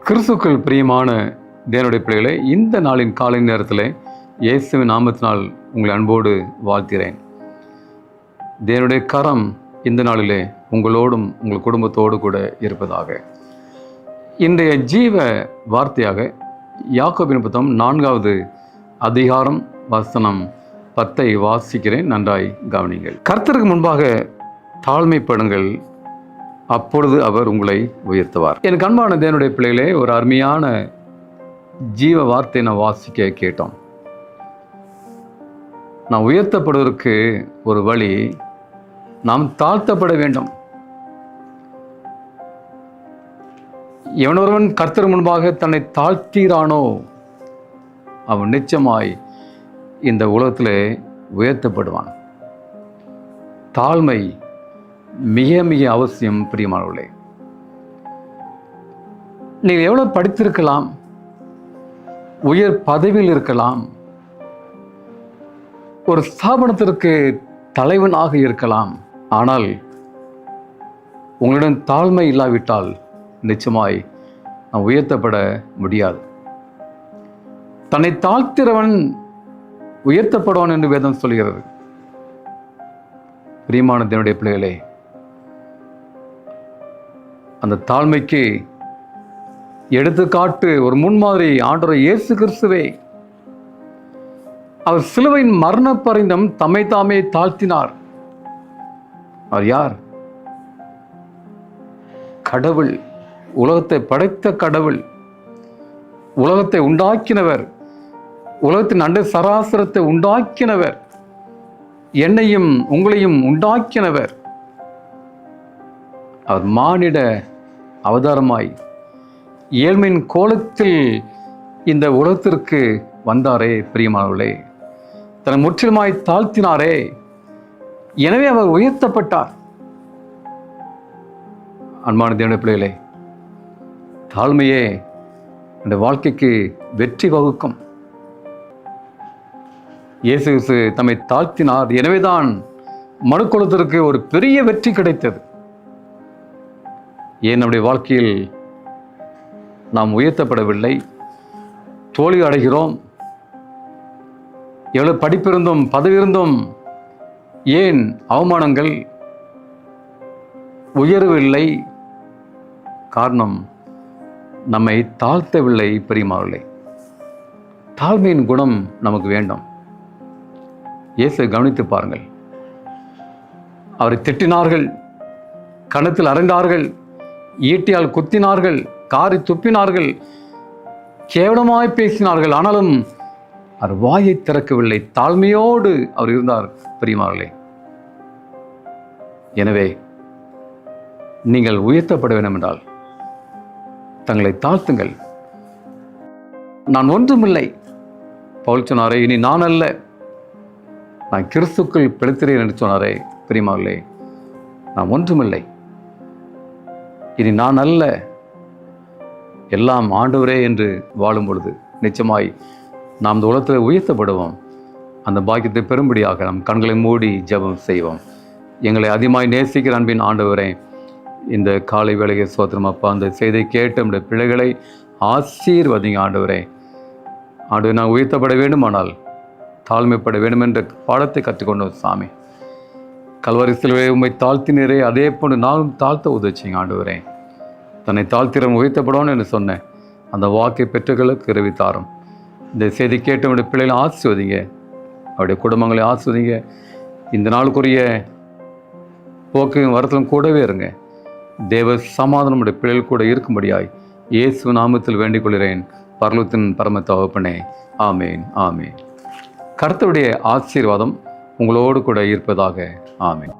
கிறிஸ்துக்கள் பிரியமான தேவனுடைய பிள்ளைகளை, இந்த நாளின் காலை நேரத்தில் இயேசுவின் நாமத்தினால் உங்களை அன்போடு வாழ்த்துகிறேன். தேவனுடைய கரம் இந்த நாளிலே உங்களோடும் உங்கள் குடும்பத்தோடு கூட இருப்பதாக. இன்றைய ஜீவ வார்த்தையாக யாக்கோபின் புத்தகம் 4வது அதிகாரம் வசனம் 10 வாசிக்கிறேன். நன்றாய் கவனிங்கள். கர்த்தருக்கு முன்பாக தாழ்மைப்படுங்கள், அப்பொழுது அவர் உங்களை உயர்த்துவார். எனக்கு அன்பான தேவனுடைய பிள்ளைகளே, ஒரு அருமையான ஜீவ வார்த்தையை நான் வாசிக்க கேட்டோம். நாம் உயர்த்தப்படுவதற்கு ஒரு வழி, நாம் தாழ்த்தப்பட வேண்டும். எவனொருவன் கர்த்தர் முன்பாக தன்னை தாழ்த்தீரானோ அவன் நிச்சயமாய் இந்த உலகத்திலே உயர்த்தப்படுவான். தாழ்மை மிக மிக அவசியம். பிரியமானவர்களே, நீங்கள் எவ்வளவு படித்திருக்கலாம், உயர் பதவியில் இருக்கலாம், ஒரு ஸ்தாபனத்திற்கு தலைவனாக இருக்கலாம், ஆனால் உங்களிடம் தாழ்மை இல்லாவிட்டால் நிச்சயமாய் நாம் உயர்த்தப்பட முடியாது. தன்னை தாழ்த்திறவன் உயர்த்தப்படுவான் என்று வேதம் சொல்கிறது. பிரியமான தேவனுடைய பிள்ளைகளே, அந்த தாழ்மைக்கு எடுத்துக்காட்டு, ஒரு முன்மாதிரி ஆண்டவர் இயேசு கிறிஸ்துவே. அவர் சிலுவையின் மரண பரிந்தம் தம்மை தாமே தாழ்த்தினார். அவர் யார்? கடவுள், உலகத்தை படைத்த கடவுள், உலகத்தை உண்டாக்கினவர், உலகத்தின் அண்ட சராசரத்தை உண்டாக்கினவர், என்னையும் உங்களையும் உண்டாக்கினவர். அவர் மானிட அவதாரமாய் ஏழ்மையின் கோலத்தில் இந்த உலகத்திற்கு வந்தாரே. பிரியமானவர்களே, தன்னை முற்றிலுமாய் தாழ்த்தினாரே. எனவே அவர் உயர்த்தப்பட்டார். அன்பான தேவனுடைய பிள்ளைகளே, தாழ்மையே இந்த வாழ்க்கைக்கு வெற்றி வகுக்கும். இயேசு கிறிஸ்து தம்மை தாழ்த்தினார். எனவேதான் மனுக்குலத்திற்கு ஒரு பெரிய வெற்றி கிடைத்தது. ஏன் நம்முடைய வாழ்க்கையில் நாம் உயர்த்தப்படவில்லை, தோல்வி அடைகிறோம்? எவ்வளவு படிப்பிருந்தும் பதவி இருந்தும் ஏன் அவமானங்கள், உயர்வில்லை? காரணம், நம்மை தாழ்த்தவில்லை. பிரியமானவர்களே, தாழ்மையின் குணம் நமக்கு வேண்டும். இயேசு கவனித்து பாருங்கள். அவரை திட்டினார்கள், கணத்தில் அறைந்தார்கள், ஈட்டியால் குத்தினார்கள், காரி துப்பினார்கள், கேவலமாய் பேசினார்கள். ஆனாலும் அவர் வாயை திறக்கவில்லை. தாழ்மையோடு அவர் இருந்தார். பிரியமானவர்களே, எனவே நீங்கள் உயர்த்தப்பட வேண்டும் என்றால் தங்களை தாழ்த்துங்கள். நான் ஒன்றுமில்லை, பவுல் சொன்னாரே, இனி நான் அல்ல, நான் கிறிஸ்துக்குள் பிழைத்திறேன் என்று சொன்னாரே. பிரியமானவர்களே, நான் ஒன்றுமில்லை, இனி நான் அல்ல, எல்லாம் ஆண்டவரே என்று வாழும் பொழுது நிச்சயமாய் நாம் இந்த உலகத்தில் உயர்த்தப்படுவோம். அந்த பாக்கியத்தை பெரும்படியாக நம் கண்களை மூடி ஜெபம் செய்வோம். எங்களை அதிகமாய் நேசிக்கிற அன்பின் ஆண்டவரே, இந்த காலை வேளையை சோத்திரம் அப்பா, அந்த செய்தியை கேட்டு நம்முடைய பிள்ளைகளை ஆசீர்வதிங்க ஆண்டவரே. ஆண்டவரே, நான் உயர்த்தப்பட வேண்டுமானால் தாழ்மைப்பட வேண்டும் என்ற பாடத்தை கற்றுக்கொண்டோம் சாமி. கல்வாரி சிலுவை உண்மை தாழ்த்தினரே, அதே போன்று நானும் தாழ்த்த உதவிச்சிங்க ஆண்டவரே. தன்னை தாழ்த்திரம் உயர்த்தப்படணும் என்று சொன்னேன். அந்த வாக்கை பெற்றுகளுக்கு அறிவித்தாரும். இந்த செய்தி கேட்டு அவருடைய பிள்ளைகளை ஆசிர்வதிங்க, அவருடைய குடும்பங்களை ஆசிர்வதிங்க. இந்த நாளுக்குரிய போக்கையும் வரத்திலும் கூடவே இருங்க. தேவ சமாதானம் நம்முடைய பிள்ளைகள் கூட இருக்கும்படியாய் இயேசு நாமத்தில் வேண்டிக் கொள்கிறேன், பரலோகத்தின் பரம தகப்பனே. ஆமேன், ஆமேன். கர்த்தருடைய ஆசீர்வாதம் உங்களோடு கூட இருப்பதாக. ஆமென்.